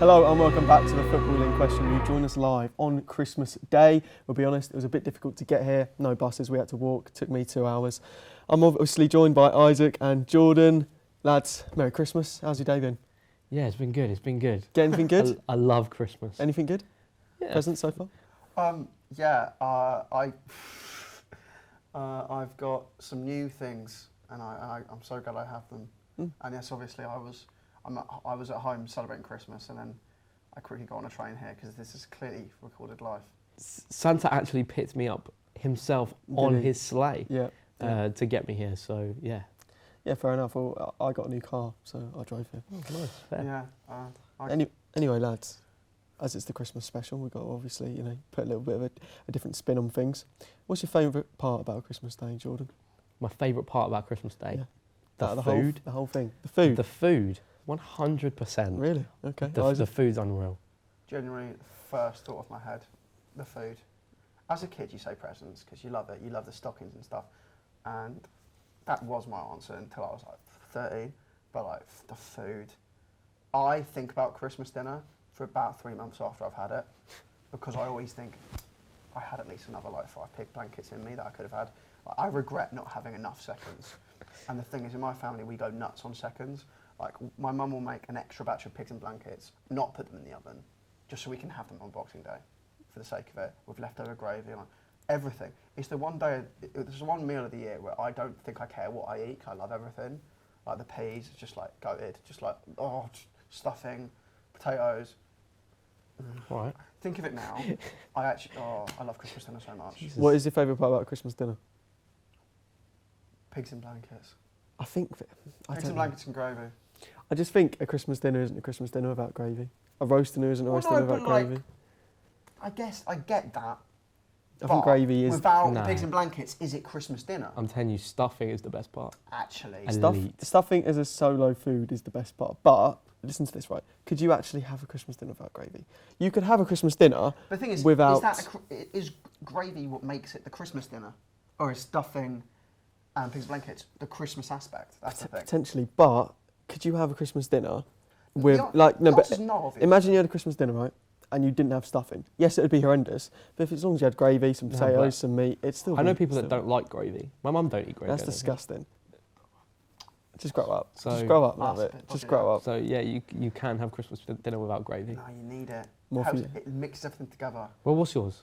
Hello and welcome back to the Football in Question. You join us live on Christmas Day. We'll be honest, it was a bit difficult to get here. No buses, we had to walk. It took me 2 hours. I'm obviously joined by Isaac and Jordan. Lads, Merry Christmas. How's your day been? Yeah, it's been good. It's been good. Get anything good? I love Christmas. Anything good? Yeah. Presents so far? I've got some new things, and I'm so glad I have them. And yes, obviously I was at home celebrating Christmas, and then I quickly got on a train here because this is clearly recorded live. Santa actually picked me up himself on his sleigh to get me here. So yeah. Yeah, fair enough. Well, I got a new car, so I drove here. Oh, nice. Fair. Yeah. Anyway, lads, as it's the Christmas special, we've got to obviously, put a little bit of a different spin on things. What's your favourite part about Christmas Day, Jordan? My favourite part about Christmas Day? Yeah. The food. The whole thing. The food? The food. 100%. Really? Okay. The food's unreal. Genuinely, first thought of my head, the food. As a kid, you say presents because you love it. You love the stockings and stuff, and that was my answer until I was like 13. But like the food, I think about Christmas dinner for about 3 months after I've had it, because I always think I had at least another like 5 pig blankets in me that I could have had. Like, I regret not having enough seconds. And the thing is, in my family, we go nuts on seconds. Like, my mum will make an extra batch of pigs and blankets, not put them in the oven, just so we can have them on Boxing Day, for the sake of it, with leftover gravy and everything. It's the one day, it's the one meal of the year where I don't think I care what I eat, 'cause I love everything. Like the peas, just like goated, just like, stuffing, potatoes. Right. Think of it now. I love Christmas dinner so much. Jesus. What is your favourite part about Christmas dinner? Pigs and blankets. I think... Pigs and blankets and gravy. I just think a Christmas dinner isn't a Christmas dinner without gravy. A roast dinner isn't a roast dinner without gravy. I guess I get that. I think gravy is... Without No. the pigs and blankets, is it Christmas dinner? I'm telling you, stuffing is the best part. Actually. Elite. Stuffing as a solo food is the best part. But, listen to this, right? Could you actually have a Christmas dinner without gravy? You could have a Christmas dinner The thing is, without... is gravy what makes it the Christmas dinner? Or is stuffing and pigs and blankets the Christmas aspect? That's the thing. Potentially, but could you have a Christmas dinner with... Obviously. Imagine you had a Christmas dinner, right? And you didn't have stuffing. Yes, it would be horrendous, but if as long as you had gravy, some potatoes, some meat, it's still... I know people that don't like gravy. My mum don't eat gravy. That's disgusting. Just grow up. So Just grow up, That's love a it. bit Just dodgy, grow up. So yeah, you can have Christmas dinner without gravy. No, you need it. More for you. It mixes everything together. Well, what's yours?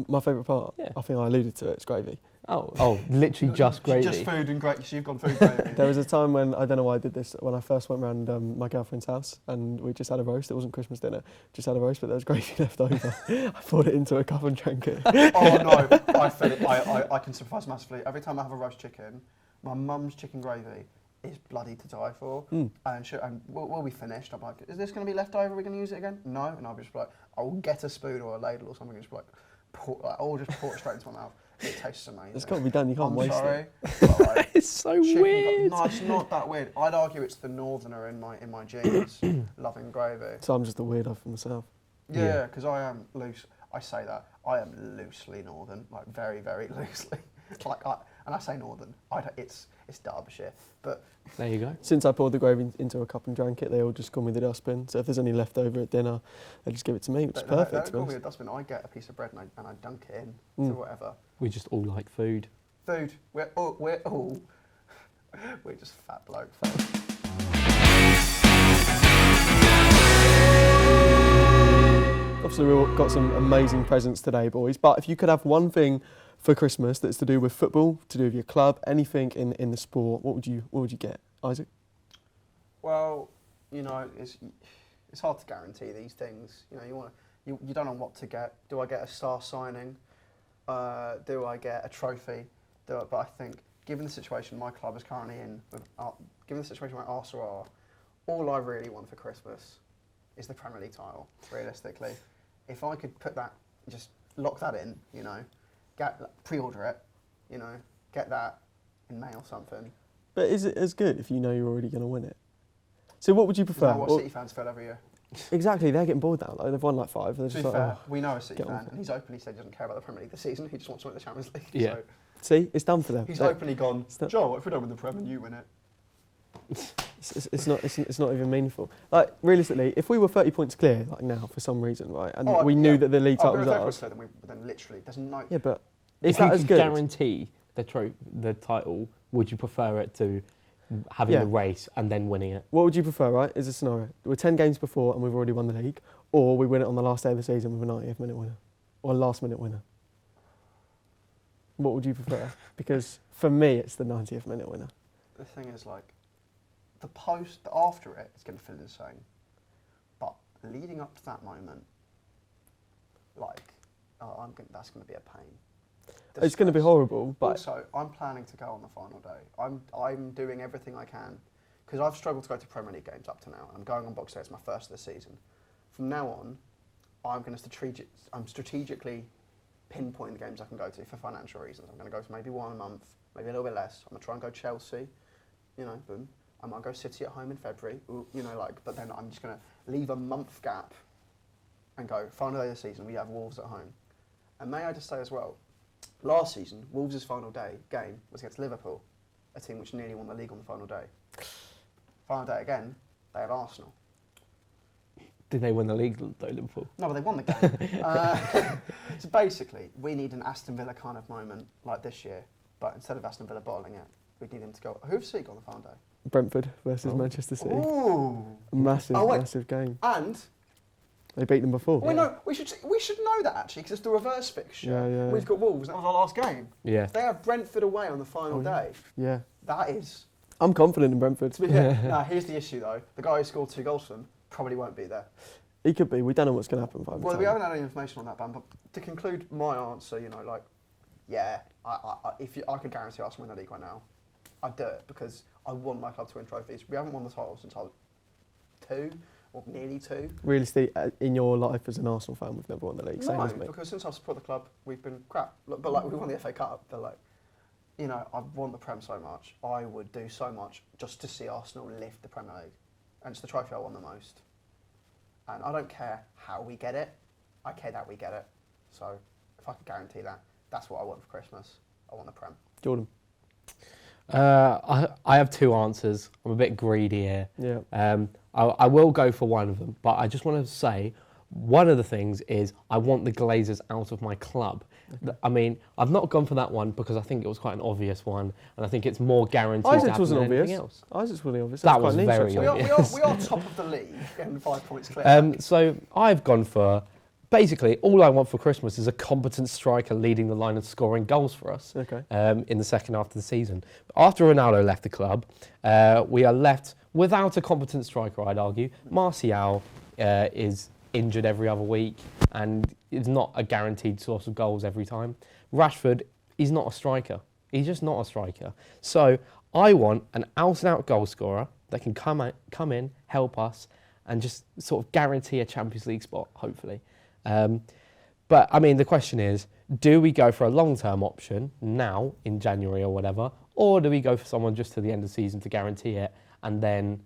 My favourite part? Yeah. I think I alluded to it, it's gravy. Oh, literally just gravy. Just food and gravy. So you've gone food gravy. There was a time when, I don't know why I did this, when I first went round my girlfriend's house and we just had a roast. It wasn't Christmas dinner, just had a roast, but there was gravy left over. I poured it into a cup and drank it. Oh no, I feel it. I can sympathise massively. Every time I have a roast chicken, my mum's chicken gravy is bloody to die for. And we'll be finished. I'm like, is this going to be left over? Are we going to use it again? No. And I'll be just like, I'll get a spoon or a ladle or something and just I'll just pour it straight into my mouth. It tastes amazing. It's got to be done, you can't I'm waste sorry, it. but, like, It's so chicken weird. No, it's not that weird. I'd argue it's the northerner in my genes, loving gravy. So I'm just a weirdo for myself. Yeah, because I am loose. I say that I am loosely northern, like very, very loosely. And I say northern. It's Derbyshire, but There you go. Since I poured the gravy into a cup and drank it, they all just call me the dustbin. So if there's any left over at dinner, they just give it to me, which is perfect. Don't to be call me honest. a dustbin. I get a piece of bread and I dunk it in to whatever. We just all like food. Food. We're just fat blokes. Obviously, we've got some amazing presents today, boys. But if you could have one thing for Christmas that's to do with football, to do with your club, anything in the sport, what would you get, Isaac? Well, it's hard to guarantee these things. You don't know what to get. Do I get a star signing? Do I get a trophy? But I think, given the situation my club is currently in, given the situation where Arsenal are, all I really want for Christmas is the Premier League title, realistically. If I could put that, just lock that in, pre-order it, get that in May or something. But is it as good if you know you're already going to win it? So what would you prefer? Is that what City fans feel every year? Exactly, they're getting bored now. Like, they've won like 5. They're To just be like, fair, we know a City get on fan, and he's openly said he doesn't care about the Premier League this season. He just wants to win the Champions League. Yeah. So see, it's done for them. he's openly gone, done. Joe, if we don't win the Premier, you win it. It's not even meaningful. Like realistically, if we were 30 points clear, like now for some reason, right, and we knew that the league title was ours. Then literally, there's no. Yeah, but is if that you as could good? guarantee the title, would you prefer it to having the race and then winning it? What would you prefer, right? Is a scenario. We're 10 games before and we've already won the league, or we win it on the last day of the season with a 90th minute winner, or a last minute winner. What would you prefer? Because for me, it's the 90th minute winner. The thing is, like, the after it, it's going to feel insane. But leading up to that moment, like, that's going to be a pain. It's going to be horrible, but also, I'm planning to go on the final day. I'm doing everything I can because I've struggled to go to Premier League games up to now. I'm going on Boxing Day. It's my first of the season. From now on, I'm going to strategically pinpoint the games I can go to for financial reasons. I'm going to go to maybe one a month, maybe a little bit less. I'm going to try and go Chelsea, boom. I might go City at home in February, but then I'm just going to leave a month gap and go, final day of the season, we have Wolves at home. And may I just say as well, last season, Wolves' final day game was against Liverpool, a team which nearly won the league on the final day. Final day again, they had Arsenal. Did they win the league though, Liverpool? No, but they won the game. So basically, we need an Aston Villa kind of moment like this year, but instead of Aston Villa bottling it, we need them to go. Who've City got on the final day? Brentford versus Manchester City. Ooh. Massive game. And they beat them before. We should know that actually because it's the reverse fixture. Yeah. We've got Wolves. That was our last game. Yeah. They have Brentford away on the final day. Yeah. That is. I'm confident in Brentford. Now here's the issue though. The guy who scored 2 goals for them probably won't be there. He could be. We don't know what's going to happen. Well, we haven't had any information on that, but to conclude my answer, I could guarantee us win the league right now, I'd do it because I want my club to win trophies. We haven't won the title since I was 2 or nearly 2. Realistically, in your life as an Arsenal fan, we've never won the league. Same as me. Because since I've supported the club, we've been crap. But we won the FA Cup. But I want the Prem so much. I would do so much just to see Arsenal lift the Premier League, and it's the trophy I want the most. And I don't care how we get it. I care that we get it. So if I could guarantee that, that's what I want for Christmas. I want the Prem. Jordan. I have 2 answers. I'm a bit greedy here. Yeah. I will go for one of them, but I just want to say one of the things is I want the Glazers out of my club. Okay. I mean, I've not gone for that one because I think it was quite an obvious one, and I think it's more guaranteed Isaacs to wasn't than anything obvious. else. Isaacs wasn't obvious. That was very obvious. We are top of the league, getting 5 points clear. So I've gone for, basically, all I want for Christmas is a competent striker leading the line and scoring goals for us in the second half of the season. After Ronaldo left the club, we are left without a competent striker, I'd argue. Martial is injured every other week and is not a guaranteed source of goals every time. Rashford is not a striker. He's just not a striker. So I want an out-and-out goal scorer that can come in, help us, and just sort of guarantee a Champions League spot, hopefully. But, I mean, the question is, do we go for a long-term option now in January or whatever, or do we go for someone just to the end of the season to guarantee it and then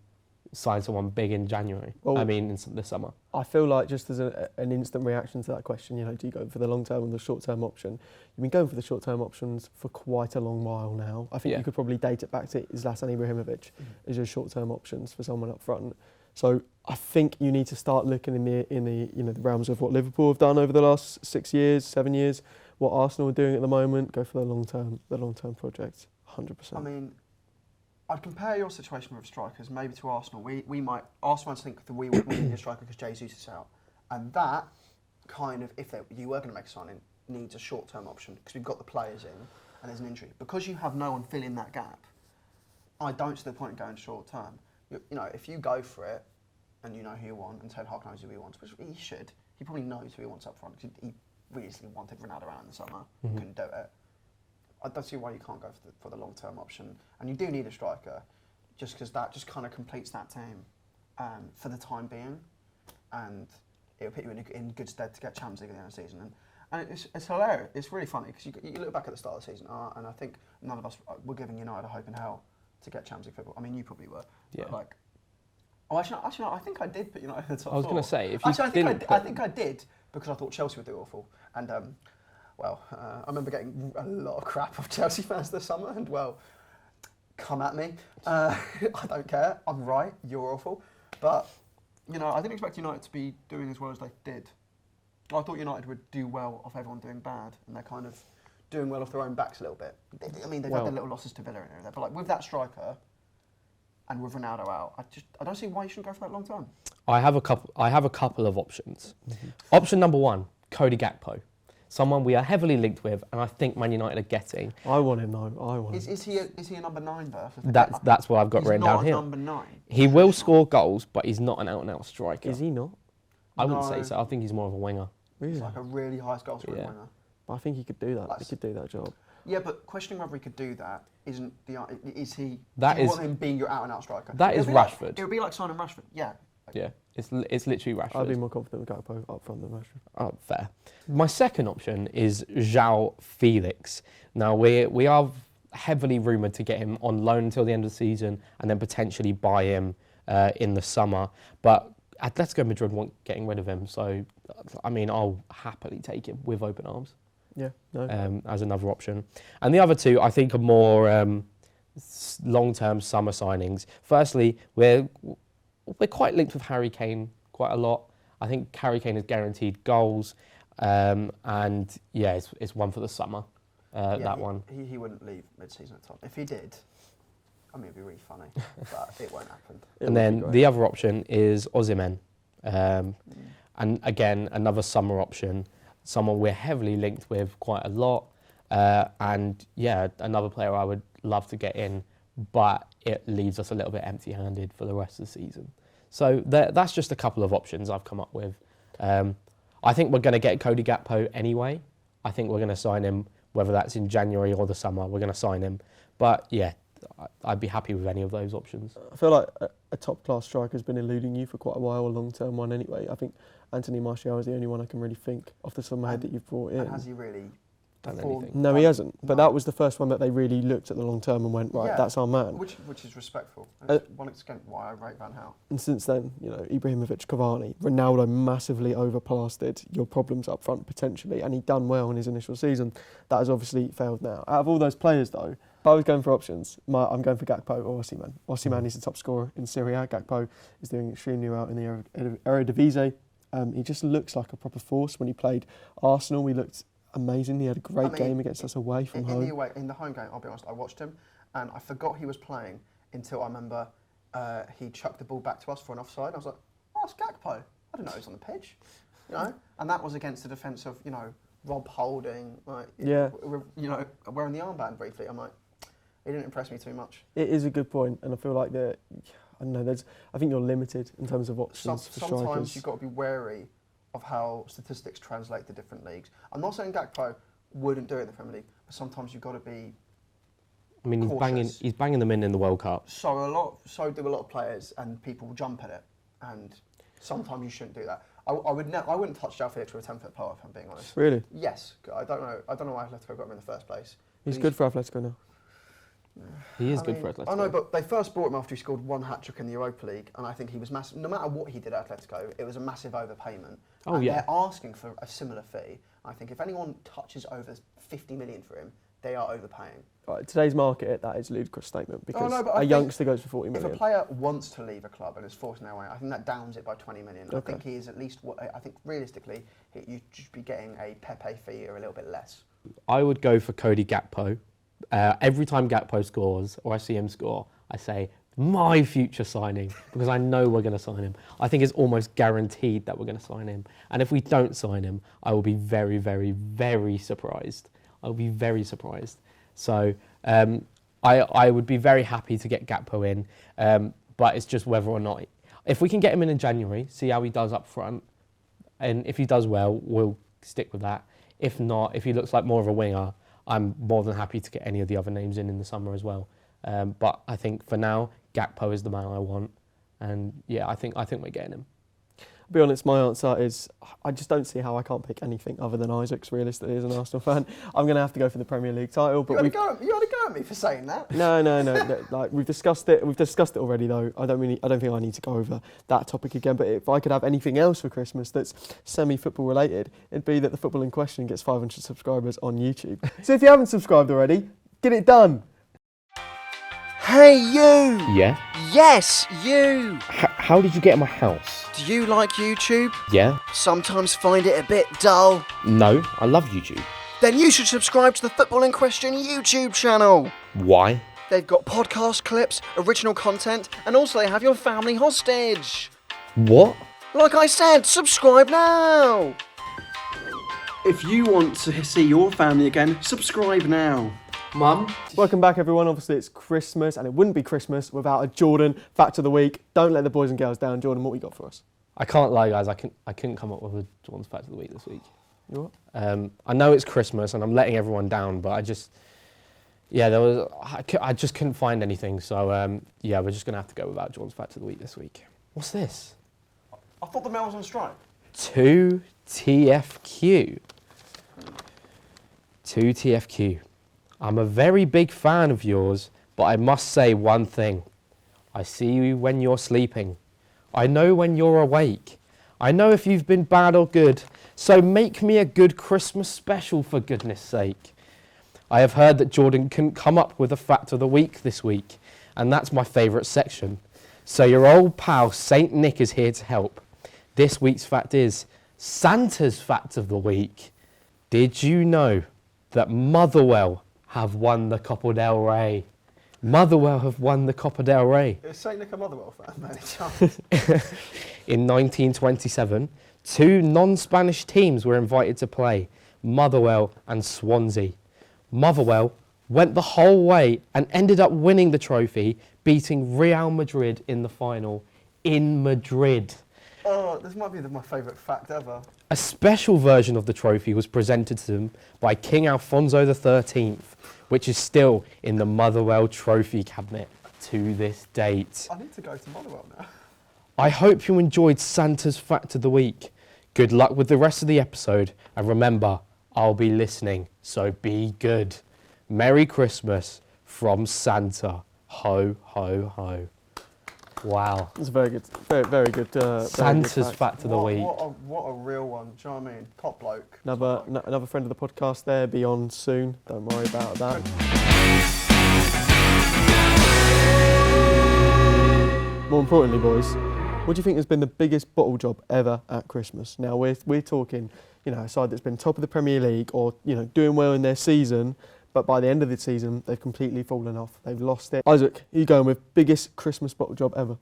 sign someone big in January? In the summer. I feel like just as an instant reaction to that question, do you go for the long-term or the short-term option? You've been going for the short-term options for quite a long while now. I think you could probably date it back to Zlatan Ibrahimovic as your short-term options for someone up front. So I think you need to start looking in the realms of what Liverpool have done over the last 6 years, 7 years, what Arsenal are doing at the moment. Go for the long-term project, 100%. I mean, I'd compare your situation with strikers maybe to Arsenal. Arsenal fans think that we would need a striker because Jesus is out, and that kind of, if you were going to make a signing, needs a short-term option because we've got the players in and there's an injury. Because you have no one filling that gap, I don't see the point in going short-term. If you go for it and you know who you want, and Ten Hag knows who he wants, which he should, he probably knows who he wants up front because he recently wanted Ronaldo out in the summer, couldn't do it. I don't see why you can't go for the long-term option. And you do need a striker, just because that just kind of completes that team for the time being. And it'll put you in good stead to get Champions League at the end of the season. And it's hilarious. It's really funny, because you look back at the start of the season, and I think none of us were giving United a hope in hell to get Champions League football. I mean, you probably were. Yeah. But actually, I think I did put United in the top 4. I was going to say, if you I think I did, because I thought Chelsea would do awful. And I remember getting a lot of crap off Chelsea fans this summer, and come at me. I don't care. I'm right. You're awful. But, you know, I didn't expect United to be doing as well as they did. I thought United would do well off everyone doing bad, and they're kind of doing well off their own backs a little bit. I mean, they've had their little losses to Villa and everything, but like with that striker and with Ronaldo out, I don't see why you shouldn't go for that long term. I have a couple of options. Option number one, Cody Gakpo. Someone we are heavily linked with, and I think Man United are getting. I want him though. I want him. Is he a number 9 versus? That's what I've got written down here. He's not a number 9. He will score goals, but he's not an out-and-out striker. Is he not? I wouldn't say so. I think he's more of a winger. Really? He's like a really high goal scoring winger. I think he could do that. He could do that job. Yeah, but questioning whether he could do that isn't the. Is he? That do you is want him being your out-and-out striker. That is Rashford. It would be like signing Rashford. Yeah. Yeah, it's literally Rashford. I'd be more confident with Gakpo up front than Rashford. Oh, fair. My second option is João Felix. Now, we are heavily rumoured to get him on loan until the end of the season and then potentially buy him in the summer. But Atletico Madrid want getting rid of him. So, I mean, I'll happily take him with open arms. Yeah, no. As another option. And the other two, I think, are more long-term summer signings. Firstly, we're quite linked with Harry Kane quite a lot. I think Harry Kane is guaranteed goals, and yeah, it's one for the summer. One. He wouldn't leave mid-season at all. If he did, I mean, it'd be really funny, but it won't happen. And then the other option is Osimhen, and again another summer option. Someone we're heavily linked with quite a lot, and yeah, another player I would love to get in, but it leaves us a little bit empty-handed for the rest of the season. So that's just a couple of options I've come up with. I think we're going to get Cody Gakpo anyway. I think we're going to sign him, whether that's in January or the summer, we're going to sign him. But yeah, I'd be happy with any of those options. I feel like a top-class striker has been eluding you for quite a while, a long-term one anyway. I think Anthony Martial is the only one I can really think off the top of my head that you've brought in. And has he really done anything? No, he hasn't. But that was the first one that they really looked at the long term and went, right, that's our man. Which is respectful. And it's one extent why I rate Van Gaal. And since then, you know, Ibrahimovic, Cavani, Ronaldo massively overplastered your problems up front potentially, and he'd done well in his initial season. That has obviously failed now. Out of all those players, though, if I was going for options, I'm going for Gakpo or Osimhen. Osimhen is the top scorer in Serie A. Gakpo is doing extremely well in the Eredivisie. He just looks like a proper force. When he played Arsenal, he looked amazing. He had a great game against us away from home. In the home game, I'll be honest, I watched him and I forgot he was playing until I remember he chucked the ball back to us for an offside. I was like, oh, it's Gakpo. I didn't know he was on the pitch. You know? And that was against the defence of, you know, Rob Holding, like, you know, wearing the armband briefly. I'm like, it didn't impress me too much. It is a good point, and I feel like that. I don't know. I think you're limited in terms of options for strikers. Sometimes you've got to be wary of how statistics translate to different leagues. I'm not saying Gakpo wouldn't do it in the Premier League, but sometimes you've got to be. I mean, he's banging them in the World Cup. So do a lot of players, and people jump at it, and sometimes you shouldn't do that. I wouldn't touch João Felix with a 10-foot pole, if I'm being honest. Really? Yes. I don't know why Atletico got him in the first place. He's good for Atletico now. He is good for Atletico. I know, but they first brought him after he scored one hat-trick in the Europa League, and I think he was massive. No matter what he did at Atletico, it was a massive overpayment. Oh, yeah. They're asking for a similar fee. I think if anyone touches over 50 million for him, they are overpaying. Right, today's market, that is a ludicrous statement because a youngster goes for 40 million. If a player wants to leave a club and is forced in their way, I think that downs it by 20 million. Okay. I think he is at least I think realistically, you should be getting a Pepe fee or a little bit less. I would go for Cody Gakpo. Every time Gakpo scores or I see him score, I say, my future signing, because I know we're going to sign him. I think it's almost guaranteed that we're going to sign him. And if we don't sign him, I will be very, very, very surprised. I'll be very surprised. So I would be very happy to get Gakpo in, but it's just whether or not. If we can get him in January, see how he does up front, and if he does well, we'll stick with that. If not, if he looks like more of a winger, I'm more than happy to get any of the other names in the summer as well. But I think for now, Gakpo is the man I want, and yeah, I think we're getting him. To be honest, my answer is I just don't see how I can't pick anything other than Isaac's realistically as an Arsenal fan. I'm going to have to go for the Premier League title. But you had to go at me for saying that. No. Like we've discussed it. We've discussed it already, though. I don't think I need to go over that topic again. But if I could have anything else for Christmas that's semi-football related, it'd be that the football in question gets 500 subscribers on YouTube. So if you haven't subscribed already, get it done. Hey, you! Yeah? Yes, you! How did you get in my house? Do you like YouTube? Yeah? Sometimes find it a bit dull? No, I love YouTube. Then you should subscribe to the Football in Question YouTube channel. Why? They've got podcast clips, original content, and also they have your family hostage. What? Like I said, subscribe now! If you want to see your family again, subscribe now. Mum? Welcome back, everyone. Obviously, it's Christmas, and it wouldn't be Christmas without a Jordan fact of the week. Don't let the boys and girls down. Jordan, what you got for us? I can't lie, guys. I couldn't come up with a Jordan's fact of the week this week. You what? I know it's Christmas, and I'm letting everyone down, but I just couldn't find anything. So we're just gonna have to go without Jordan's fact of the week this week. What's this? I thought the mail was on strike. 2TFQ. 2TFQ. I'm a very big fan of yours, but I must say one thing. I see you when you're sleeping. I know when you're awake. I know if you've been bad or good, so make me a good Christmas special for goodness sake. I have heard that Jordan couldn't come up with a fact of the week this week, and that's my favourite section. So your old pal Saint Nick is here to help. This week's fact is Santa's fact of the week. Did you know that Motherwell have won the Copa del Rey? Motherwell have won the Copa del Rey. Is St. Nick a Motherwell fan, by any chance? In 1927, two non-Spanish teams were invited to play, Motherwell and Swansea. Motherwell went the whole way and ended up winning the trophy, beating Real Madrid in the final in Madrid. Oh, this might be my favourite fact ever. A special version of the trophy was presented to them by King Alfonso XIII, which is still in the Motherwell trophy cabinet to this date. I need to go to Motherwell now. I hope you enjoyed Santa's fact of the week. Good luck with the rest of the episode, and remember, I'll be listening, so be good. Merry Christmas from Santa. Ho, ho, ho. Wow. It's a very good, very good. Santa's fact of the week. What a real one. Do you know what I mean? Top bloke. Another friend of the podcast there, be on soon. Don't worry about that. More importantly, boys, what do you think has been the biggest bottle job ever at Christmas? Now we're talking, a side that's been top of the Premier League or doing well in their season, but by the end of the season they've completely fallen off. They've lost it. Isaac, you going with biggest Christmas bottle job ever?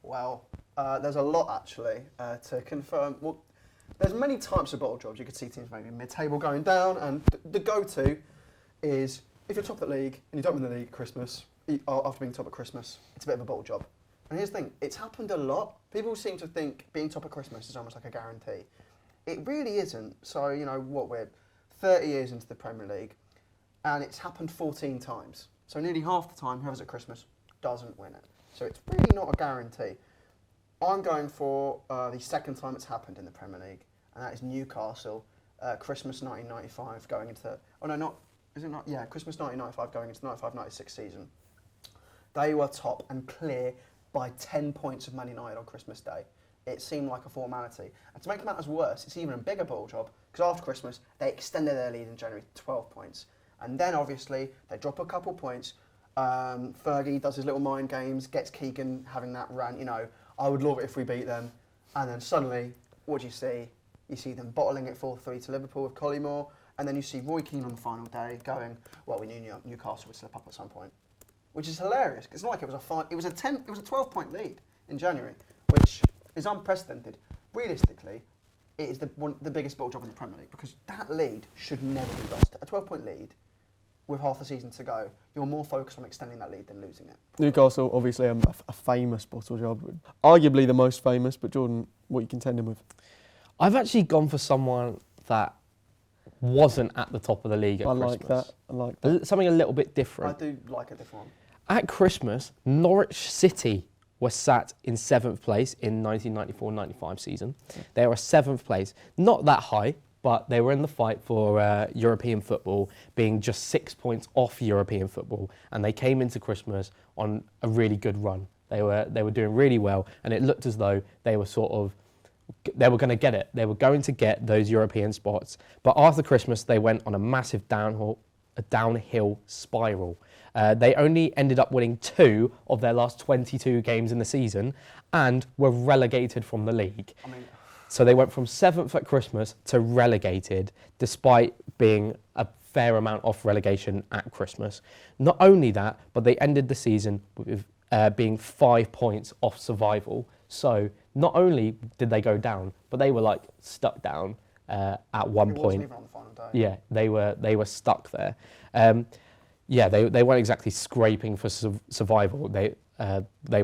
Well, there's a lot actually to confirm. Well, there's many types of bottle jobs. You could see teams maybe mid-table going down, and the go-to is if you're top of the league and you don't win the league at Christmas, after being top at Christmas, it's a bit of a bottle job. And here's the thing, it's happened a lot. People seem to think being top at Christmas is almost like a guarantee. It really isn't. So, we're 30 years into the Premier League, and it's happened 14 times. So nearly half the time, whoever's at Christmas doesn't win it. So it's really not a guarantee. I'm going for the second time it's happened in the Premier League, and that is Newcastle, Christmas 1995 going into... Oh no, not... Is it not? Yeah, Christmas 1995 going into 95-96 season. They were top and clear by 10 points of Man United on Christmas Day. It seemed like a formality. And to make matters worse, it's even a bigger ball job, because after Christmas, they extended their lead in January to 12 points. And then, obviously, they drop a couple points. Fergie does his little mind games, gets Keegan having that rant, I would love it if we beat them. And then suddenly, what do you see? You see them bottling it 4-3 to Liverpool with Collymore, and then you see Roy Keane on the final day going, well, we knew Newcastle would slip up at some point. Which is hilarious. It's not like it was it was a 12-point lead in January, which is unprecedented. Realistically, it is the biggest ball job in the Premier League, because that lead should never be lost. A 12-point lead with half the season to go, you're more focused on extending that lead than losing it. Newcastle, obviously a famous bottle job, arguably the most famous. But Jordan, what are you contending with? I've actually gone for someone that wasn't at the top of the league at Christmas. I like that. Something a little bit different. I do like a different one. At Christmas, Norwich City were sat in 7th place in 1994-95 season. They were 7th place, not that high, but they were in the fight for European football, being just 6 points off European football, and they came into Christmas on a really good run. They were doing really well, and it looked as though they were going to get it. They were going to get those European spots, but after Christmas, they went on a massive downhill spiral. They only ended up winning 2 of their last 22 games in the season and were relegated from the league. I mean, So they went from 7th at Christmas to relegated, despite being a fair amount off relegation at Christmas. Not only that, but they ended the season with being 5 points off survival. So not only did they go down, but they were like stuck down at one it wasn't point. even on the final day. Yeah, they were stuck there. Yeah, they weren't exactly scraping for survival. They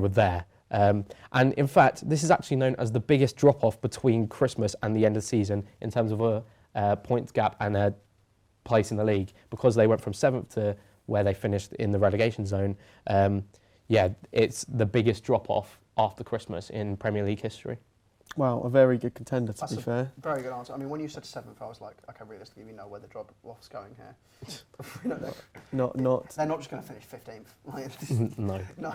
were there. And in fact, this is actually known as the biggest drop-off between Christmas and the end of the season in terms of a points gap and a place in the league, because they went from 7th to where they finished in the relegation zone. Yeah, it's the biggest drop-off after Christmas in Premier League history. Wow, a very good contender, to That's be a fair. very good answer. I mean, when you said 7th, I was like, okay, realistically, we know where the drop-off's going here. We know Not they're not just going to finish 15th. Like, No. no.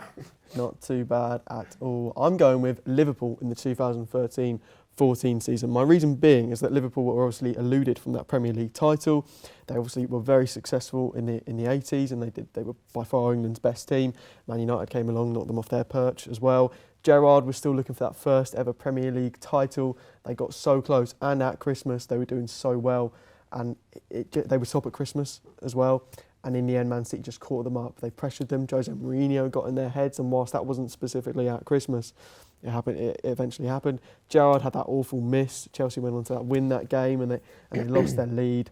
Not too bad at all. I'm going with Liverpool in the 2013-14 season. My reason being is that Liverpool were obviously eluded from that Premier League title. They obviously were very successful in the 80s, and they were by far England's best team. Man United came along, knocked them off their perch as well. Gerrard was still looking for that first ever Premier League title. They got so close, and at Christmas they were doing so well, and they were top at Christmas as well. And in the end, Man City just caught them up. They pressured them. Jose Mourinho got in their heads, and whilst that wasn't specifically at Christmas, it happened. It eventually happened. Gerrard had that awful miss. Chelsea went on to win that game, and they lost their lead.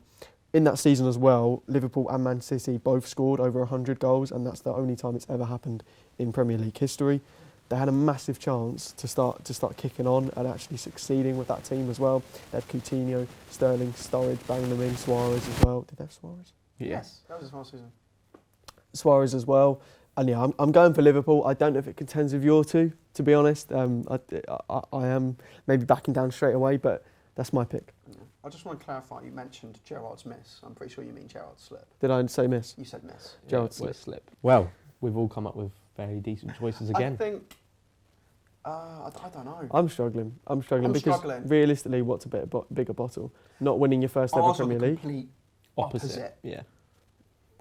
In that season as well, Liverpool and Man City both scored over 100 goals, and that's the only time it's ever happened in Premier League history. They had a massive chance to start kicking on and actually succeeding with that team as well. They had Coutinho, Sterling, Sturridge banging them in, Suarez as well. Did they have Suarez? Yes, that was his last season. Suarez as well. And yeah, I'm going for Liverpool. I don't know if it contends with your two, to be honest. I am maybe backing down straight away, but that's my pick. Yeah. I just want to clarify, you mentioned Gerrard's miss. I'm pretty sure you mean Gerrard's slip. Did I say miss? You said miss. Gerrard's slip. Well, we've all come up with very decent choices again. I think, I don't know. I'm struggling because struggling. realistically, what's a bigger bottle? Not winning your first ever Ours are Premier the League? complete Opposite. Yeah.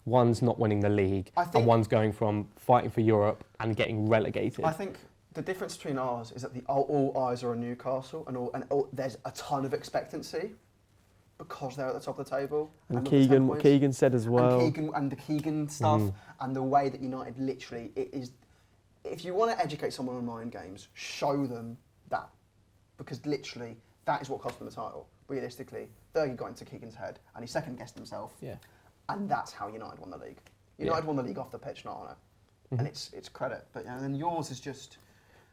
One's not winning the league, I think- and one's going from fighting for Europe and getting relegated. I think the difference between ours is that all eyes are on Newcastle, and there's a ton of expectancy because they're at the top of the table. And with the 10 Keegan, what points. Keegan said as well. And the Keegan stuff, and the way that United literally, it is. If you want to educate someone on mind games, show them that, because literally that is what cost them the title. Realistically, Fergie got into Keegan's head, and he second guessed himself. Yeah. And that's how United won the league. United won the league off the pitch, not on it. And it's credit. But and then yours is just.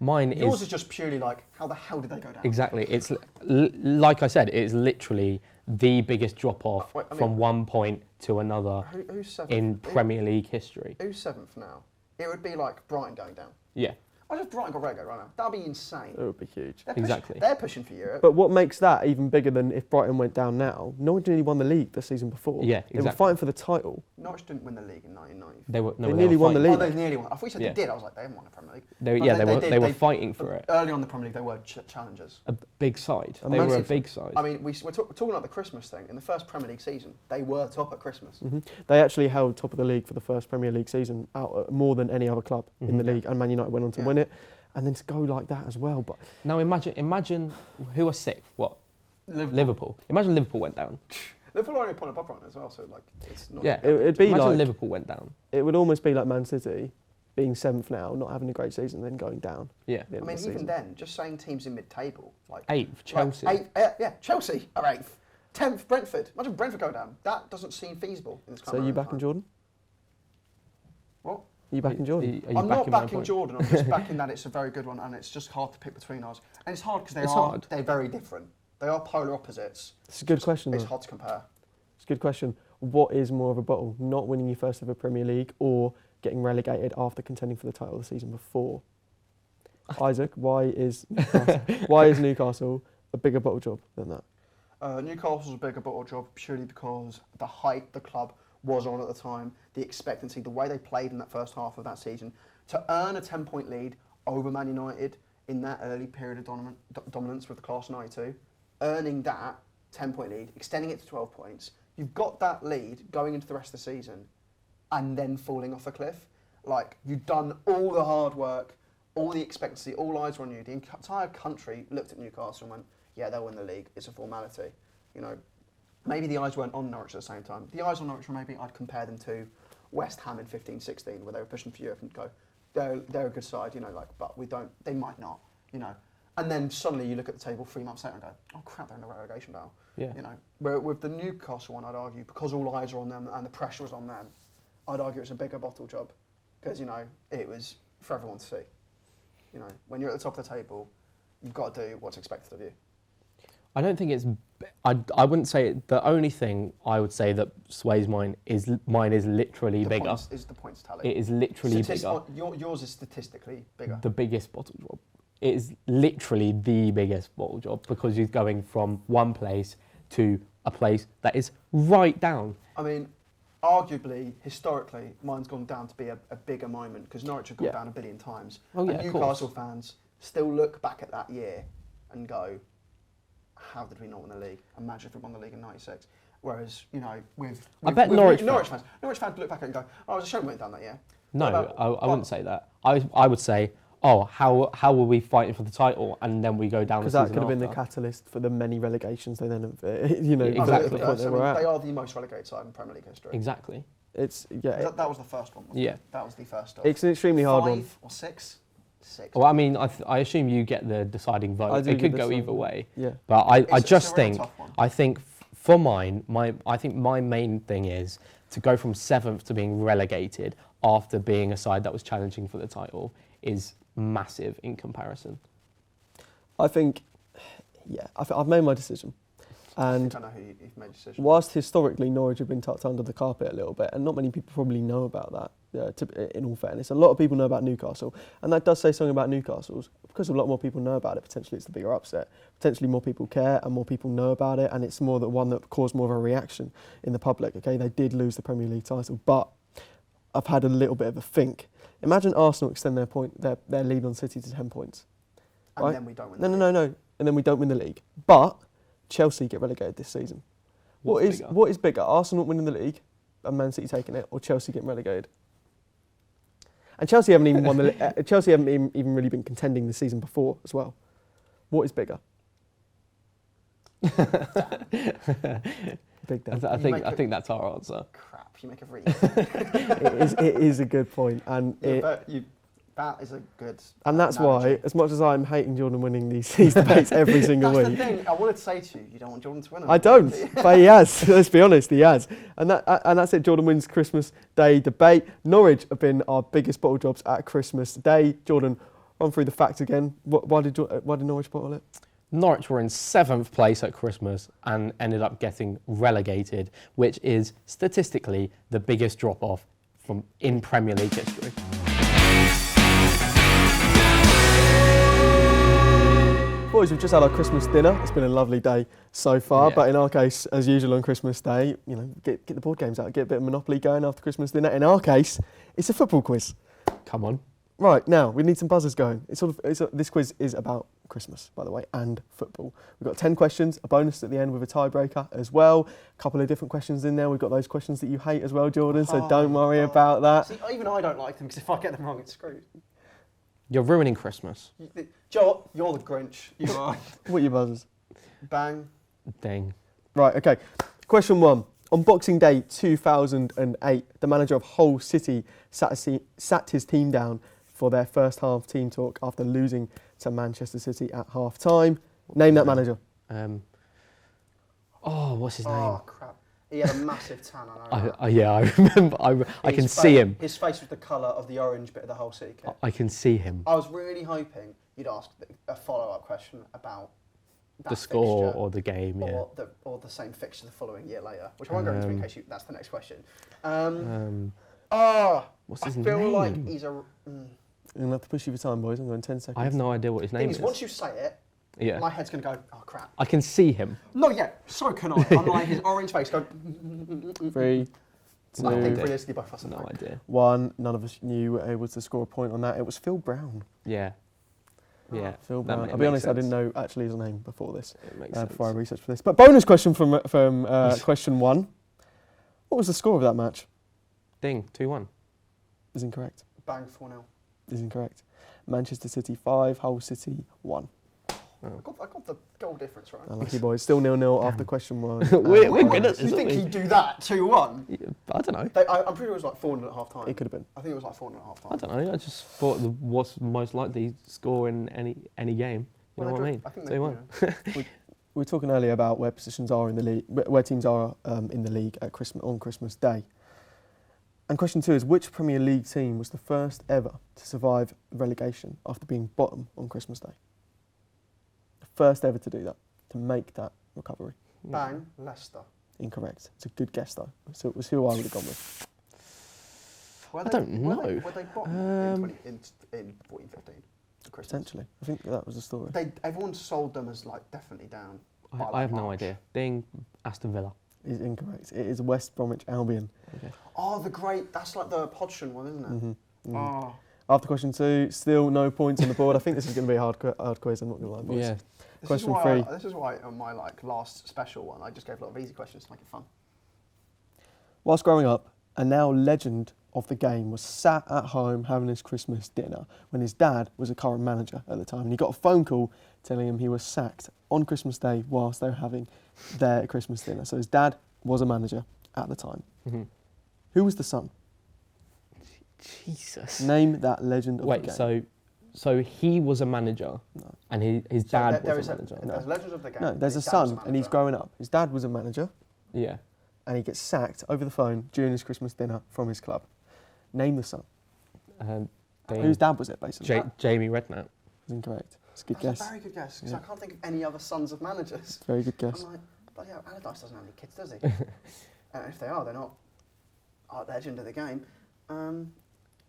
Yours is just purely like, how the hell did they go down? Exactly. It's like I said, it's literally the biggest drop off from one point to another Who's seventh? in Premier League history. Who's 7th now? It would be like Brighton going down. Yeah. I just Brighton got relegated right now. That'd be insane. It would be huge. Exactly. They're pushing for Europe. But what makes that even bigger than if Brighton went down now? No one really won the league the season before. Yeah, They were exactly. fighting for the title. Norwich didn't win the league in 1990. They nearly won the fighting. league. Oh, they nearly won. I thought you said Yeah. they did. I was like, they haven't won the Premier League. They were did. fighting for it. Early on in the Premier League, they were challengers. A big side. And They were a massive. big side. I mean, we're talking about the Christmas thing. In the first Premier League season, they were top at Christmas. They actually held top of the league for the first Premier League season out more than any other club in the league, and Man United went on to win it. And then to go like that as well. But Now imagine who are sixth. What? Liverpool. Imagine Liverpool went down. Liverpool are only a point above Brighton as well, so like it's not. Yeah. it'd be Imagine like Liverpool went down. it would almost be like Man City being 7th now, not having a great season, then going down. Yeah. at the I end mean, of the even season. then, just saying teams in mid-table, like 8th, Chelsea. Like Chelsea are 8th. 10th, Brentford. Imagine Brentford go down. That doesn't seem feasible in this So current you moment backing in time. Jordan? What? You backing Jordan? Are you I'm not my backing point? Jordan. I'm just backing that it's a very good one, and it's just hard to pick between us. And it's hard because It's hard. they're very different. They are polar opposites. It's a good question. It's Though. hard to compare. It's a good question. What is more of a bottle? Not winning your first ever Premier League or getting relegated after contending for the title the season before? Isaac, why is Newcastle a bigger bottle job than that? Newcastle's a bigger bottle job purely because the height the club was on at the time, the expectancy, the way they played in that first half of that season, to earn a 10-point lead over Man United in that early period of dominance with the class 92, earning that 10-point lead, extending it to 12 points. You've got that lead going into the rest of the season. and then falling off a cliff. Like, you'd done all the hard work, all the expectancy, all eyes were on you. The entire country looked at Newcastle and went, yeah, they'll win the league. It's a formality. You know, maybe the eyes weren't on Norwich at the same time. The eyes on Norwich were maybe, I'd compare them to West Ham in 15-16, where they were pushing for Europe and go, they're a good side, you know, like, but they might not, you know. And then suddenly you look at the table 3 months later and go, oh crap, they're in the relegation battle. Yeah. You know, where with the Newcastle one, I'd argue, because all eyes are on them and the pressure was on them, I'd argue it's a bigger bottle job. Because, you know, it was for everyone to see. You know, when you're at the top of the table, you've got to do what's expected of you. I don't think it's. I wouldn't say it, the only thing I would say that sways mine is literally bigger. Is the points tally. It is literally bigger. Yours is statistically bigger. The biggest bottle job. It is literally the biggest bottle job because you're going from one place to a place that is right down. I mean, arguably, historically, mine's gone down to be a bigger moment because Norwich have gone down a billion times. Oh, yeah, and Newcastle fans still look back at that year and go, how did we not win the league? Imagine if we won the league in '96. Whereas, you know, with Norwich fans look back at it and go, oh, it was a shame we went down that year. No, I wouldn't say that. I would say, oh, how were we fighting for the title and then we go down the season because that could have been the catalyst for the many relegations they then have, you know, exactly. the point they were at. They are the most relegated side in Premier League history. Exactly. It's, That was the first one, wasn't Yeah. it? That was the first one. It's an extremely hard one. 5 or 6? 6. Well, I mean, I assume you get the deciding vote. It could go either way. Yeah. But I just it's a real think, tough one. I think for mine, I think my main thing is to go from 7th to being relegated after being a side that was challenging for the title is massive in comparison. I think, I've made my decision. And I know who you've made a decision. whilst historically Norwich have been tucked under the carpet a little bit, and not many people probably know about that, in all fairness. A lot of people know about Newcastle, and that does say something about Newcastle's. Because a lot more people know about it, potentially it's the bigger upset. Potentially more people care and more people know about it, and it's more the one that caused more of a reaction in the public. Okay, they did lose the Premier League title, but I've had a little bit of a think. Imagine Arsenal extend their lead on City to 10 points. And right? then we don't win the league. No. And then we don't win the league. But Chelsea get relegated this season. What is bigger? Arsenal winning the league and Man City taking it, or Chelsea getting relegated? And Chelsea haven't even won the. Chelsea haven't even really been contending the season before as well. What is bigger? Big Dan. I think that's our answer. Crap, you make a really. It is a good point, and that is a good. And that's analogy. why, as much as I'm hating Jordan winning these debates every single That's week, the thing. I wanted to say to you, you don't want Jordan to win. I don't, but he has. Let's be honest, he has. And that's it. Jordan wins Christmas Day debate. Norwich have been our biggest bottle jobs at Christmas Day. Jordan, run through the facts again. Why did Norwich bottle it? Norwich were in 7th place at Christmas and ended up getting relegated, which is statistically the biggest drop-off in Premier League history. Boys, we've just had our Christmas dinner. It's been a lovely day so far, but in our case, as usual on Christmas Day, you know, get the board games out, get a bit of Monopoly going after Christmas dinner. In our case, it's a football quiz. Come on. Right, now, we need some buzzers going. This quiz is about Christmas, by the way, and football. We've got 10 questions, a bonus at the end with a tiebreaker as well. A couple of different questions in there. We've got those questions that you hate as well, Jordan, so don't worry about that. See, even I don't like them because if I get them wrong, it's screwed. You're ruining Christmas. Joe, you're the Grinch. You are. What are your buzzers? Bang. Dang. Right, okay. Question 1. On Boxing Day 2008, the manager of Hull City sat his team down for their first half team talk after losing to Manchester City at half time. Name that manager. What's his name? Oh, crap. He had a massive tan, I know. I remember. I can see him. His face was the colour of the orange bit of the Hull City kit. I can see him. I was really hoping you'd ask a follow-up question about that The score fixture or the game, yeah. or the same fixture the following year later, which I won't go into in case that's the next question. What's his I feel name? like he's a. I'm going to have to push you for time, boys. I'm going 10 seconds. I have no idea what his name is. Once you say it, Yeah. my head's going to go, oh crap. I can see him. No, yeah, so can I. I'm like his orange face go. 3, I 2, think realistically both of us are No fine. idea. 1. None of us knew were able to score a point on that. It was Phil Brown. Yeah. Yeah. Phil That Brown. ma- I'll be makes honest, I didn't sense. know actually his name before this. It makes sense. Before I researched for this. But bonus question from question 1. What was the score of that match? Ding, 2-1. Is incorrect. Bang, 4-0. Is incorrect. Manchester City 5, Hull City 1. I got the goal difference right. Unlucky boys. Still 0-0 after question 1. We're good at You this, think aren't we? he'd do that 2-1? I don't know. I'm pretty sure it was like 4-0 at half time. It could have been. I think it was like 4-0 at half time. I don't know. I just thought what's most likely score in any game. You know what I mean? I think 2-1. We were talking earlier about where positions are in the league, where teams are in the league at on Christmas Day. And question 2 is, which Premier League team was the first ever to survive relegation after being bottom on Christmas Day? The first ever to do that, to make that recovery. Bang, Leicester. Incorrect. It's a good guess though. So it was who I would have gone with. Were I they- don't know. Were they bottom in 14-15? Christmas? Potentially. I think that was the story. Everyone sold them as like definitely down. by, I like, have no March. idea. Ding, Aston Villa. Is incorrect. It is West Bromwich Albion. Okay. Oh, that's like the Podtion one, isn't it? Oh. After question 2, still no points on the board. I think this is going to be a hard quiz, I'm not going to lie, boys. Yeah. Question 3. This is why on my last special one, I just gave a lot of easy questions to make it fun. Whilst growing up, a now legend of the game was sat at home having his Christmas dinner when his dad was a current manager at the time, and he got a phone call telling him he was sacked on Christmas Day whilst they were having their Christmas dinner. So his dad was a manager at the time. Mm-hmm. Who was the son? Jesus. Name that legend of the Wait, game. so he was a manager, No. and his So dad there was is a manager. There's Legends of the Game. No, there's a His dad was son and he's manager. growing up. His dad was a manager Yeah. and he gets sacked over the phone during his Christmas dinner from his club. Name the son. Ding. Whose dad was it, basically? Jamie Redknapp. It's incorrect. It's a good That's guess. a very good guess, because Yeah. I can't think of any other sons of managers. Very good guess. I'm like, bloody hell, Allardyce doesn't have any kids, does he? If they are, they're not art legend of the game.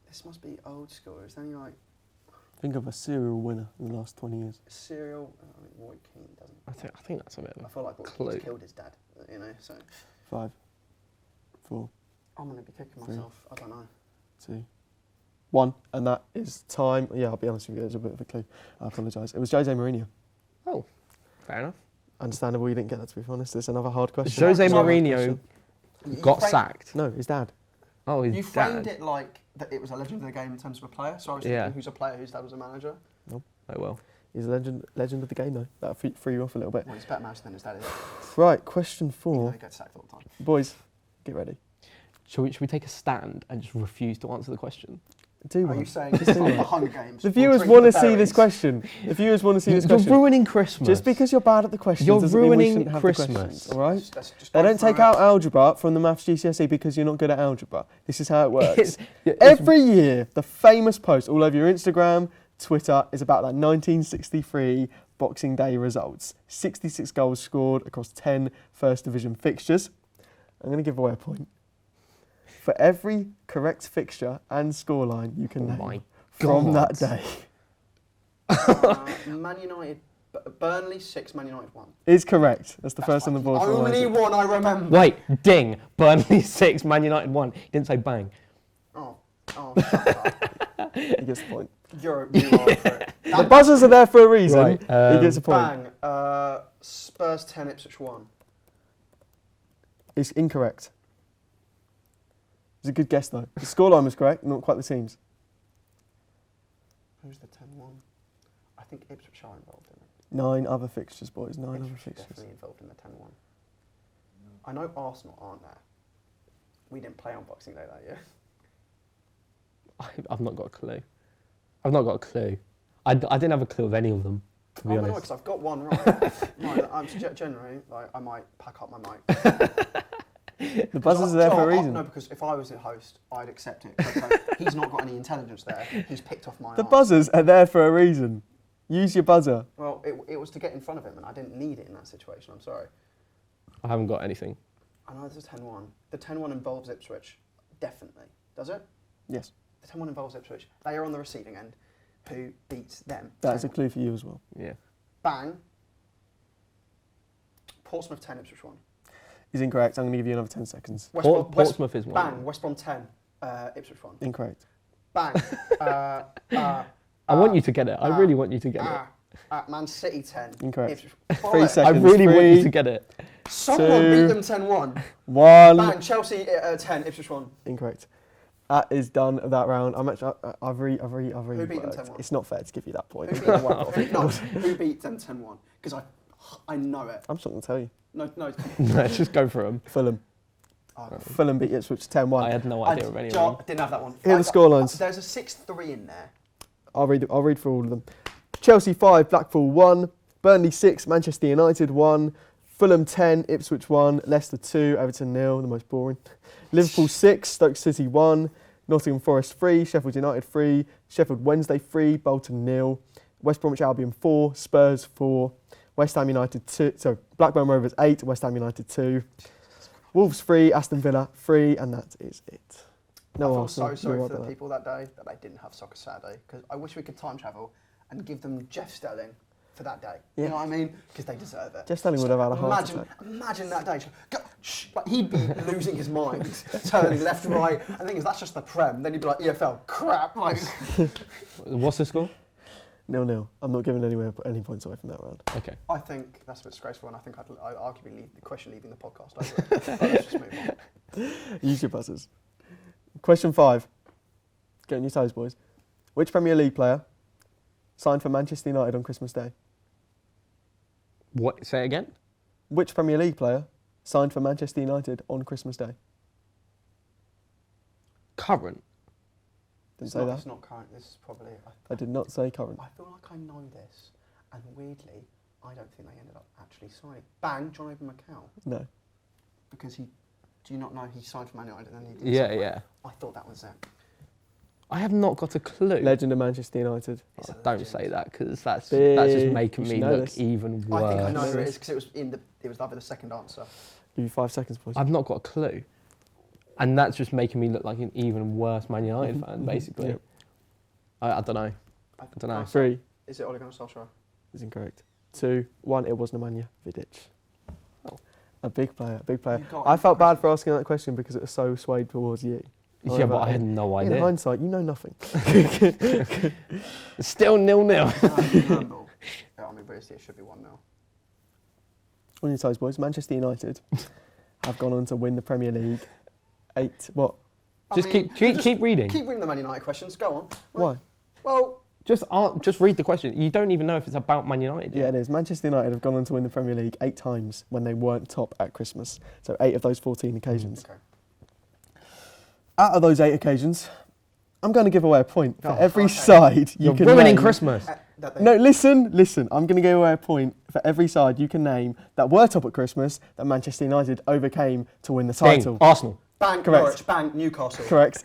This must be old school. Is there any like Think of a serial winner in the last 20 years. serial? I mean, Roy Keane doesn't. I think that's a bit of I a feel like Roy clue. Keane's killed his dad, you know, so 5, 4, I'm going to be kicking Three. myself. I don't know. 2, 1. And that is time. Yeah, I'll be honest with you, there's a bit of a clue. I apologise. It was Jose Mourinho. Oh, fair enough. Understandable you didn't get that, to be honest. It's another hard question. Jose It's another Mourinho question. You got framed- sacked. No, his dad. Oh, his You dad. framed it like that it was a legend of the game in terms of a player, so I was thinking Yeah. who's a player whose dad was a manager. Oh well. He's a legend of the game, though. That'll free you off a little bit. Well, he's better manager than his dad is. Right, question Even though 4. he gets sacked all the time. Boys, get ready. Should we take a stand and just refuse to answer the question? Do Are one. you saying Just it's do like one. the Hunger Games? The We'll viewers drink want to the see this berries. question. The viewers want to see this You're question. ruining Christmas. Just because you're bad at the questions You're doesn't mean we ruining shouldn't have Christmas. the questions, all right? Let's just They go don't through take it. out algebra from the maths GCSE because you're not good at algebra. This is how it works. It's- Every year, the famous post all over your Instagram, Twitter, is about that 1963 Boxing Day results. 66 goals scored across 10 First Division fixtures. I'm going to give away a point. For every correct fixture and scoreline you can Oh my name from God. that day Man United, Burnley 6, Man United 1. is correct. That's the That's first on the fine. board. from Only Isaac. one I remember. Wait, ding. Burnley 6, Man United 1. He didn't say bang. Oh, shut up. He gets the point. You are for it. The buzzers are there for a reason. Right, He gets a point. Bang. Spurs 10, Ipswich 1. It's incorrect. It's a good guess though. The scoreline was correct, not quite the teams. Who's the 10-1? I think Ipswich are involved in it. 9 other fixtures, boys. 9 other Ipswich are fixtures. definitely involved in the 10-1. I know Arsenal aren't there. We didn't play on Boxing Day that year. I've not got a clue. I've not got a clue. I didn't have a clue of any of them, to be No, honest. because I've got one right. No, I'm generally, like, I might pack up my mic. The buzzers are there for a reason. No, because if I was the host, I'd accept it. 'cause, like, he's not got any intelligence there. He's picked off my The eye. buzzers are there for a reason. Use your buzzer. Well, it was to get in front of him, and I didn't need it in that situation. I'm sorry. I haven't got anything. I know this is 10-1. The 10-1 involves Ipswich. Definitely. Does it? Yes, The 10-1 involves Ipswich. They are on the receiving end. Who beats them? that's a 10-1. clue for you as well. Yeah. Bang. Portsmouth 10, Ipswich 1. Is incorrect. I'm going to give you another 10 seconds. Portsmouth is one. Bang. West Brom 10, Ipswich 1. Incorrect. Bang. I want you to get it. I really want you to get it. Man City 10. Incorrect. Ipswich. 3 Bollocks. seconds. I really want you 3, to get it. Someone 2, beat them 10-1. 1. Bang. Chelsea 10, Ipswich 1. Incorrect. That is done of that round. I've really Who beat them worked. 10-1? It's not fair to give you that point. Who beat them 10-1? Because I know it. I'm just not going to tell you. No. Let's just go for them. Fulham. Oh, Fulham beat Ipswich 10-1. I had no idea of any of I them. didn't have that one. Here are the scorelines. There's a 6-3 in there. I'll read through all of them. Chelsea 5, Blackpool 1, Burnley 6, Manchester United 1, Fulham 10, Ipswich 1, Leicester 2, Everton 0, the most boring. Liverpool 6, Stoke City 1, Nottingham Forest 3, Sheffield United 3, Sheffield Wednesday 3, Bolton 0, West Bromwich Albion 4, Spurs 4, West Ham United 2, so Blackburn Rovers 8, West Ham United 2, Wolves 3, Aston Villa 3, and that is it. No I feel Arsenal. so sorry You're for right the about people that day that they didn't have Soccer Saturday, because I wish we could time travel and give them Jeff Stelling for that day. Yeah. You know what I mean? Because they deserve it. Jeff Stelling would have had a heart attack. Imagine that day. Like he'd be losing his mind, turning left, right. And the thing is, that's just the Prem. Then he'd be like, EFL, crap. Like, What's the score? 0-0. I'm not giving any points away from that round. Okay. I think that's a bit disgraceful, and I think I'd arguably leave the question leaving the podcast over it. But let's just move on. Use your buzzers. Question 5. Get on your toes, boys. Which Premier League player signed for Manchester United on Christmas Day? What? Say it again? Which Premier League player signed for Manchester United on Christmas Day? Current. Didn't say that. It's not current. This is probably. I did not say current. I feel like I know this, and weirdly, I don't think they ended up actually signing. Bang, John Obi Macau, No. because he. Do you not know he signed for Man United and then he did? Yeah, something? yeah. I thought that was it. I have not got a clue. Legend of Manchester United. It's a Don't legend. say that because that's just Big. making You me should know look this. even worse. I think I know who it Yes. is because it was either the second answer. Give you 5 seconds, boys. I've not got a clue. And that's just making me look like an even worse Man United fan, basically. Yep. I don't know. I don't know. 3 Is it Ole Gunnar Solskjaer? is incorrect. 2, 1, it was Nemanja Vidic. Oh. A big player, a big player. You got I him. felt bad for asking that question because it was so swayed towards you. Yeah, but I had no In idea. hindsight, you know nothing. Still 0-0. Handball. Yeah, I mean, but it should be 1-0. On your toes, boys. Manchester United have gone on to win the Premier League. 8. What? Just keep reading. Keep reading the Man United questions. Go on. Why? Well, Just read the question. You don't even know if it's about Man United. Yeah, it is. Manchester United have gone on to win the Premier League 8 times when they weren't top at Christmas. So 8 of those 14 occasions. okay. Out of those 8 occasions, I'm going to give away a point for Oh, every okay. side you You're can ruining name. Christmas. No, listen. I'm going to give away a point for every side you can name that were top at Christmas that Manchester United overcame to win the title. Ding. Arsenal. Bang, Correct. Norwich. Bang, Newcastle. Correct.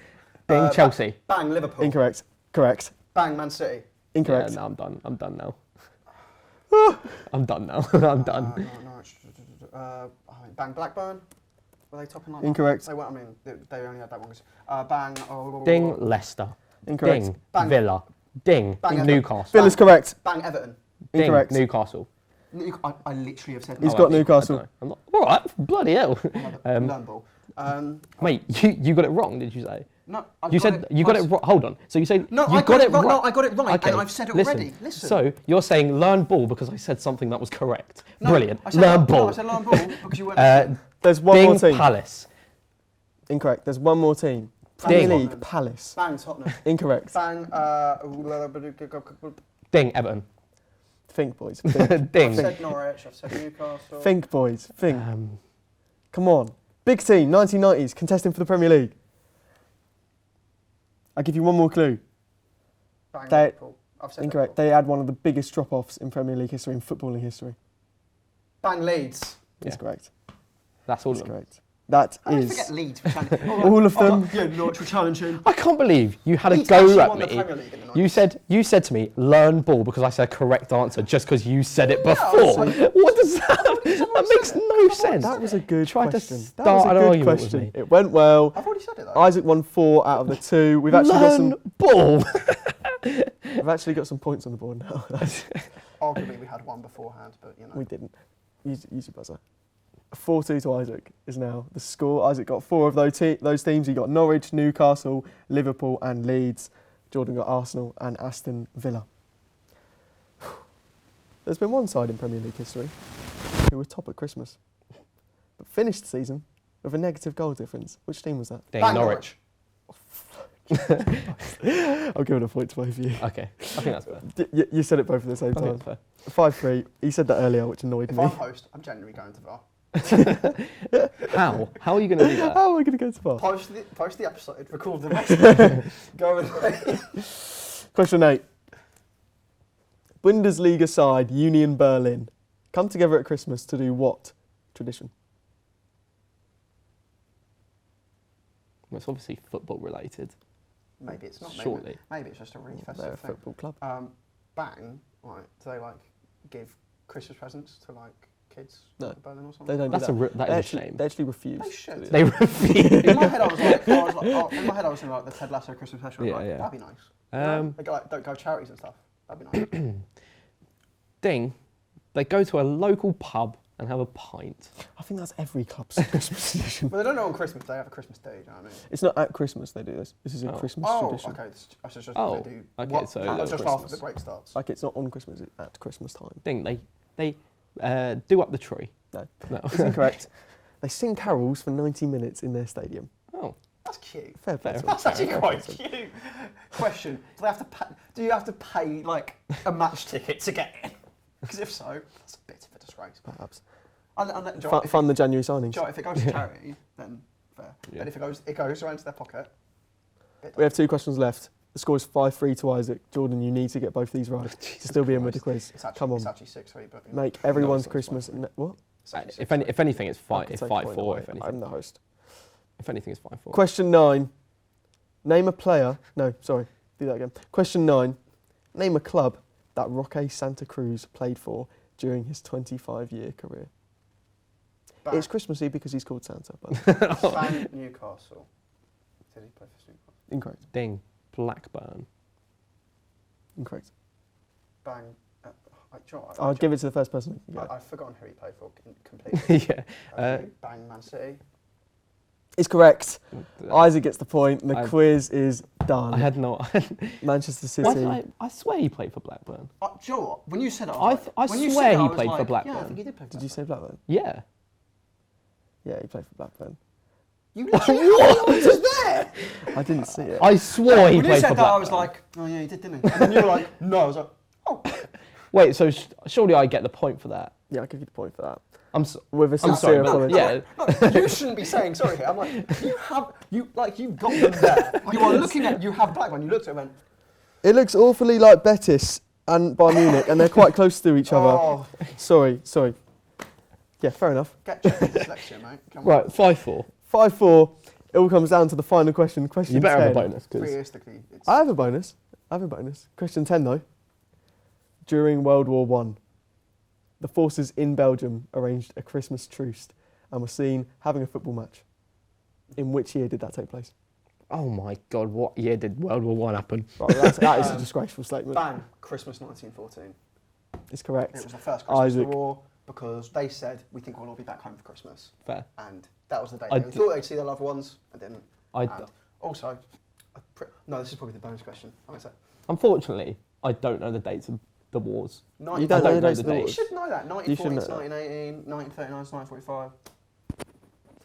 Ding. Chelsea. Bang, Liverpool. Incorrect. Correct. Bang, Man City. Incorrect. Yeah, no, I'm done. I'm done now. I'm done now. I'm done. Norwich. Bang, Blackburn. Were they topping like that? Incorrect. They weren't. I mean, they only had that one. Bang. Ding. Leicester. Incorrect. Ding. Bang. Villa. Ding. Bang, Everton. Newcastle. Villa's correct. Bang, Everton. Ding. Incorrect. Newcastle. I literally have said. He's no. got actually, Newcastle. I don't know. I'm not. All right. Bloody hell. Learn ball. Mate, you got it wrong. Did you say? No, You said you got it wrong. Hold on. So you say No, you I got it right. wrong. No, I got it right, Okay. and I've said it listen, already. Listen. So you're saying learn ball because I said something that was correct. No, Brilliant. I said Learn ball. No, I said learn ball because you weren't. There's one Ding. more team. Palace. Incorrect. There's one more team. Ding. Premier League. Palace. Bang, Tottenham. Incorrect. Bang. Ding. Everton. Think, boys. Think. Ding. I've said Norwich. I've said Newcastle. Think, boys. Think. Come on. Big team, 1990s, contesting for the Premier League. I'll give you one more clue. Bang, They- Liverpool. I've said Incorrect. Liverpool. They had one of the biggest drop-offs in Premier League history, in footballing history. Bang, Leeds. That's Yeah. correct. That's all That's of them. correct. That I don't is forget Leeds. For challenging. all of them. Yeah, Norwich were challenging. I can't believe you had a Leeds actually go at won the me. Premier League in the You 90s. said to me, learn ball because I said correct answer just because you said it Yeah, I was before. like- What does that? That makes no sense. That was a good Tried to question. That start was a an good argument with question. me. It went well. I've already said it though. Isaac won 4 out of the 2. We've actually learn ball. got some points on the board now. Arguably, we had one beforehand, but you know. We didn't. Use your buzzer. 4-2 to Isaac is now the score. Isaac got 4 of those teams. He got Norwich, Newcastle, Liverpool and Leeds. Jordan got Arsenal and Aston Villa. There's been one side in Premier League history who were top at Christmas, but finished the season with a negative goal difference. Which team was that? Ding, Bang, Norwich. I'll give it a point to both of you. Okay, I think that's fair. You said it both at the same I time. think that's fair. 5-3. He said that earlier, which annoyed If me. I'm host, I'm genuinely going to VAR. How? How are you going to do that? How am I going to go to VAR? Post the episode, record the rest. Go and Question 8. Bundesliga side Union Berlin come together at Christmas to do what tradition? Well, it's obviously football related. Maybe it's not. Shortly. Maybe it's just a really They're a festive thing. football club. Bang, right? Do they like give Christmas presents to like kids No, in Berlin or something? They don't That's do a that. that They is a actually, shame. they actually refuse. They should. to do They that. refuse. In my head, I was like, in my head, I was thinking like the Ted Lasso Christmas special. Yeah, Like, yeah. That'd be nice. They go, like, don't go charities and stuff. That'd be nice. Ding. They go to a local pub and have a pint. I think that's every club's Christmas tradition. But they don't know on Christmas. They have a Christmas day. Do you know what I mean? It's not at Christmas they do this. This is a Oh. Christmas tradition. Okay. I should just Oh, they do okay, what, so just that's after Christmas. the break starts. Like it's not on Christmas, it's at Christmas time. Ding. They do up the tree. No, No. it's incorrect. They sing carols for 90 minutes in their stadium. Oh. That's cute. Fair play. Fair. to That's them. actually quite cute. Question: Do they have to pay? Do you have to pay like a match ticket to get in? Because if so, that's a bit of a disgrace. Perhaps. Fun. Fund the January signings. If it goes to charity, then fair. Yeah. But if it goes right into their pocket. We have 2 questions left. The score is 5-3 to Isaac. Jordan, you need to get both these right to still be in with the quiz. It's actually, Come on. It's actually 6-3, but you know, Make everyone's it's Christmas... what? it's actually If anything, it's I five. could It's take a point 5-4. away. If anything. I'm the host. If anything, it's 5-4. Question 9. Name a player... No, sorry. Do that again. Question 9. Name a club that Roque Santa Cruz played for during his 25-year career. Bang. It's Christmassy because he's called Santa, but Bang Newcastle. Did he play for Newcastle? incorrect. Ding. Blackburn. Incorrect. Bang. John, I'll give it to the first person who can get it. I've forgotten who he played for completely. Yeah. Bang Man City. It's correct. Isaac gets the point, and the I- quiz is done. I had no. Manchester City. I swear he played for Blackburn. Do you know what? When you said it, I swear he played for Yeah, I Blackburn. think he did play for Did you say Blackburn? Yeah. Yeah, he played for Blackburn. You literally had the answers there. I didn't see it. I swore he When you played said for that, I Blackburn. was like, oh yeah, he did, didn't he? And then you were like, no. I was like, oh. Wait, so surely I get the point for that? Yeah, I'll give you the point for that. I'm so, With a I'm sincere sorry, but apology. yeah. No, you shouldn't be saying sorry here. I'm like, you've got them there. You are looking at, you have Blackburn. You looked at it and went, It looks awfully like Betis and Bayern Munich, and they're quite close to each other. oh, Sorry. Yeah, fair enough. get your dyslexia, mate. Come on. Right, 5-4. 5-4. It all comes down to the final question. Question You better 10. have a bonus, because Realistically, it's I have a bonus. Question 10, though. During World War I, the forces in Belgium arranged a Christmas truce and were seen having a football match. In which year did that take place? oh my God, what year did World War One happen? Right, well, that is a disgraceful statement. bang, Christmas 1914. It's correct. It was the first Christmas Isaac. of the war because they said, we think we'll all be back home for Christmas. Fair. And that was the day. I They d- thought they'd see their loved ones and didn't. I, And also, no, this is probably the bonus question. I'm going to say, unfortunately, I don't know the dates of the wars. You 19 don't know don't the know dates the of the dates. You wars? should know that. You should 1940 know to that. 1918, 1939 to 1945.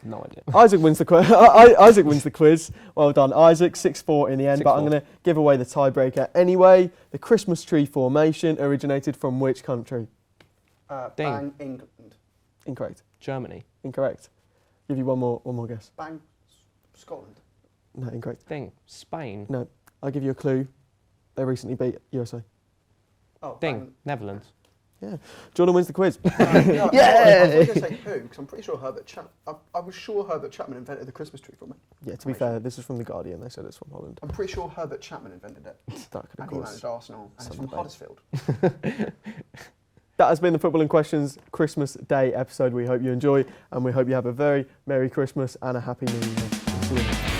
No idea. Isaac wins the quiz. Isaac wins the quiz. Well done, Isaac. 6-4 in the end. But I'm 6-4. going to give away the tiebreaker anyway. The Christmas tree formation originated from which country? Ding. Bang, England. Incorrect. Germany. Incorrect. Give you one more guess. Bang, Scotland. No, incorrect. Ding. Spain. No, I'll give you a clue. They recently beat USA. Oh, Ding. Netherlands. Jordan wins the quiz. No, I was going to say who, because I'm pretty sure I was sure Herbert Chapman invented the Christmas tree for me. Yeah, to be fair, this is from The Guardian. They said it's from Holland. I'm pretty sure Herbert Chapman invented it. That could, of And he course. managed Arsenal. And it's some from debate. Huddersfield. That has been the Football and Questions Christmas Day episode. We hope you enjoy, and we hope you have a very Merry Christmas and a Happy New Year. See you next time.